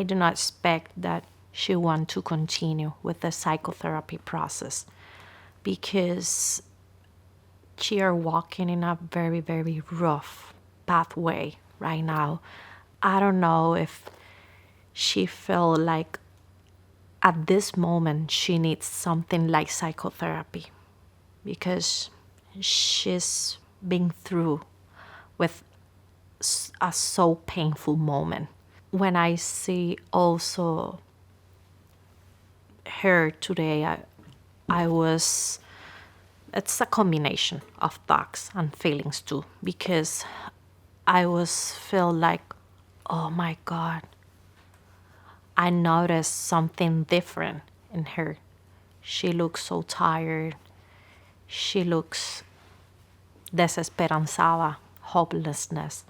do not expect that she want to continue with the psychotherapy process because she are walking in a very, very rough pathway right now. I don't know if she felt like at this moment she needs something like psychotherapy because she's been through with a so painful moment. When I see also her today, I was, it's a combination of thoughts and feelings too, because I was feel like, oh my God, I noticed something different in her. She looks so tired. She looks desesperanzada, hopelessness.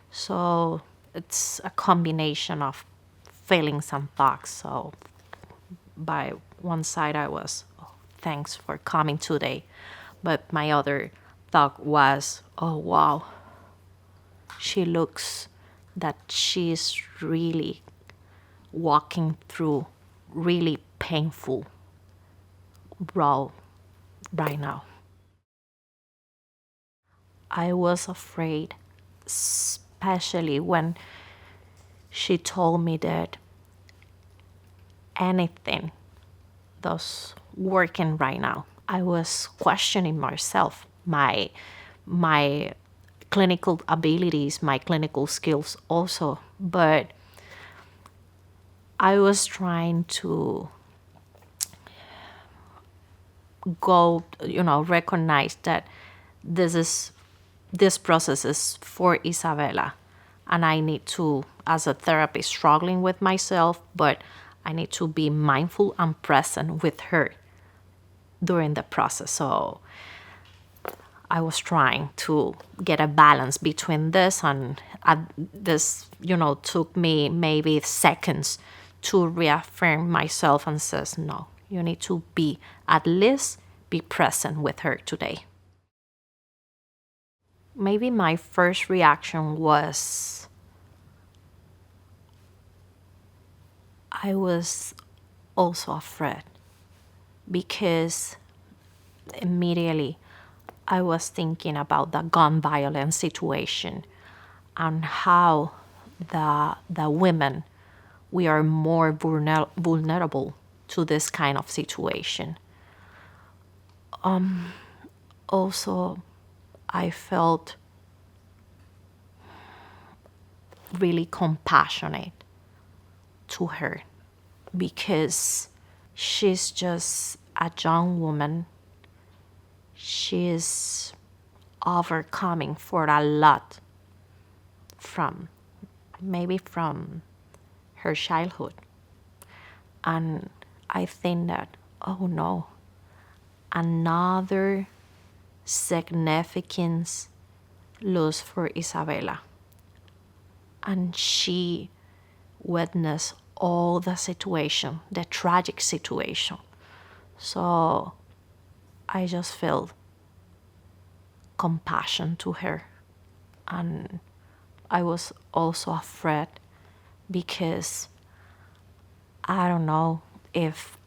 So it's a combination of feelings and thoughts. So by one side I was, oh, thanks for coming today. But my other thought was, oh wow, she looks that she's really walking through really painful road right now. I was afraid, especially when she told me that anything that's working right now. I was questioning myself, my clinical abilities, my clinical skills also, but I was trying to recognize that this process is for Isabela, and I need to, as a therapist, struggling with myself, but I need to be mindful and present with her during the process. So I was trying to get a balance between this, and this, took me maybe seconds to reaffirm myself and says, no, you need to at least be present with her today. Maybe my first reaction was, I was also afraid because immediately I was thinking about the gun violence situation and how the women, we are more vulnerable to this kind of situation. Also, I felt really compassionate to her because she's just a young woman. She's overcoming for a lot from her childhood. And I think that, oh no, another significance loss for Isabela. And she witnessed all the situation, the tragic situation. So I just felt compassion to her. And I was also afraid because I don't know if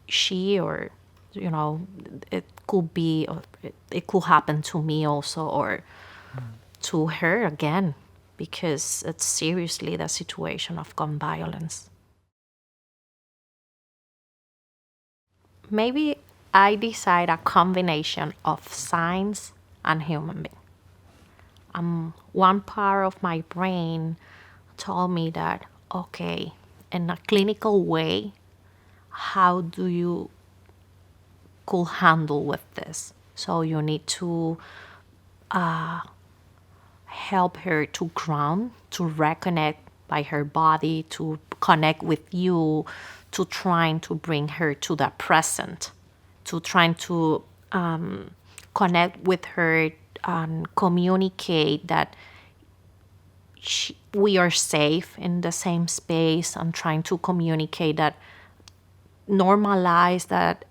she or, it could be, it could happen to me also or to her again, because it's seriously the situation of gun violence. Maybe I decide a combination of science and human being. One part of my brain told me that, okay, in a clinical way, how do you could handle with this? So you need to help her to ground, to reconnect by her body, to connect with you, to trying to bring her to the present, to trying to connect with her and communicate that we are safe in the same space, and trying to communicate that, normalize that,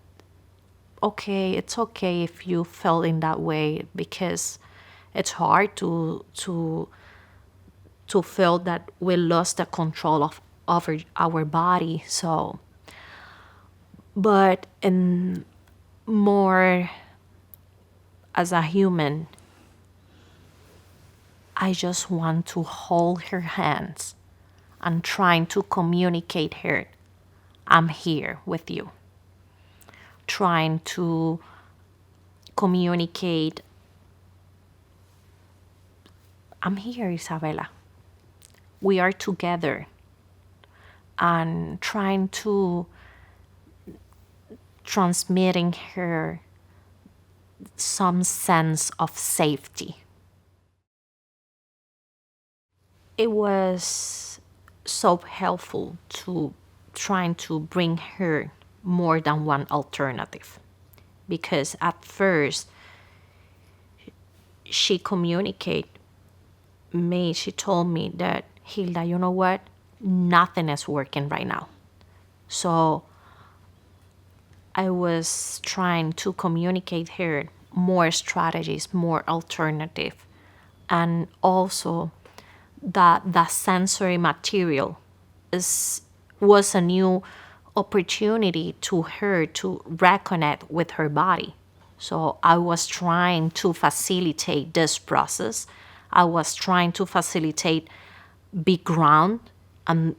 okay, it's okay if you felt in that way, because it's hard to to feel that we lost the control of over our body. So, but in more as a human, I just want to hold her hands and trying to communicate her, I'm here with you. Trying to communicate, I'm here, Isabela. We are together. And trying to transmitting her some sense of safety. It was so helpful to trying to bring her more than one alternative, because at first she communicated me, she told me that, Hilda, you know what, nothing is working right now. So I was trying to communicate her more strategies, more alternative, and also that the sensory material was a new opportunity to her to reconnect with her body. So I was trying to facilitate this process. I was trying to facilitate be ground and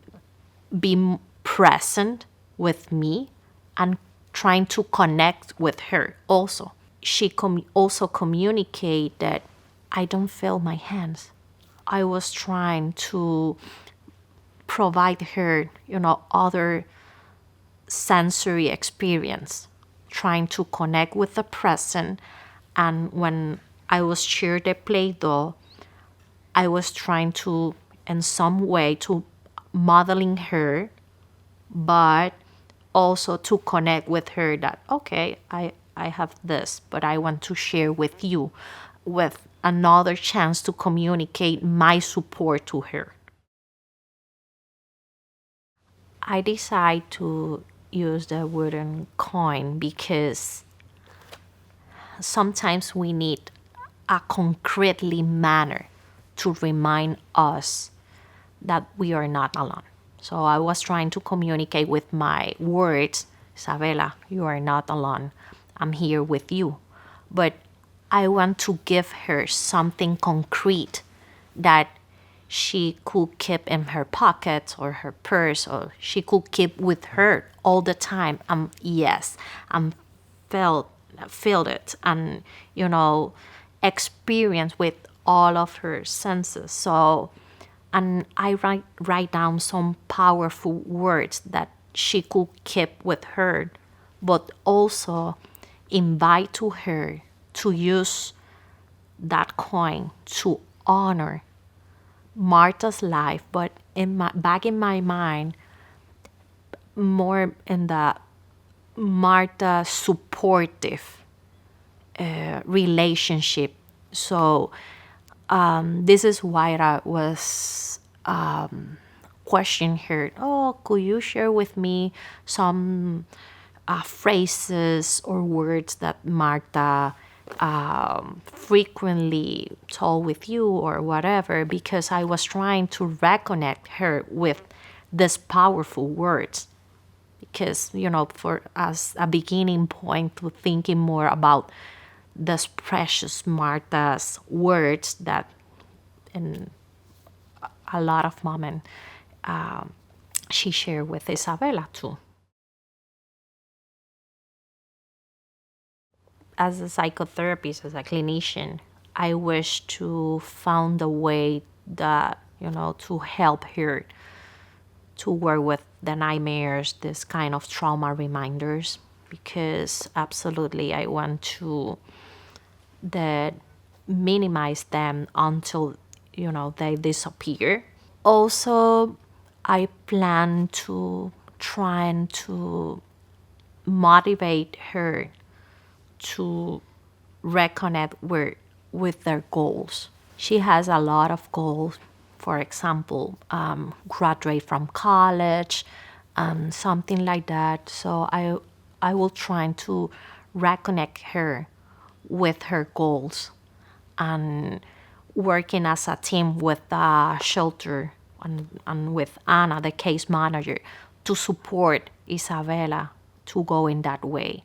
be present with me and trying to connect with her also. She also communicate that I don't feel my hands. I was trying to provide her, other sensory experience, trying to connect with the present. And when I was share the Play-Doh, I was trying to, in some way, to modeling her, but also to connect with her that, okay, I have this, but I want to share with you, with another chance to communicate my support to her. I decided to use the wooden coin because sometimes we need a concretely manner to remind us that we are not alone. So I was trying to communicate with my words, Isabela, you are not alone. I'm here with you. But I want to give her something concrete that she could keep in her pocket or her purse, or she could keep with her all the time. Yes, I'm felt it, and experience with all of her senses. So, and I write down some powerful words that she could keep with her, but also invite to her to use that coin to honor Marta's life, but back in my mind, more in the Marta supportive relationship. So this is why I was questioning her. Oh, could you share with me some phrases or words that Marta frequently told with you or whatever? Because I was trying to reconnect her with these powerful words. Because, for us, a beginning point to thinking more about this precious Marta's words that in a lot of moments she shared with Isabela too. As a psychotherapist, as a clinician, I wish to find a way that, to help her to work with the nightmares, this kind of trauma reminders, because absolutely I want to that minimize them until they disappear. Also, I plan to try and to motivate her to reconnect with their goals. She has a lot of goals. For example, graduate from college, something like that. So I will try to reconnect her with her goals and working as a team with the shelter and with Anna, the case manager, to support Isabela to go in that way.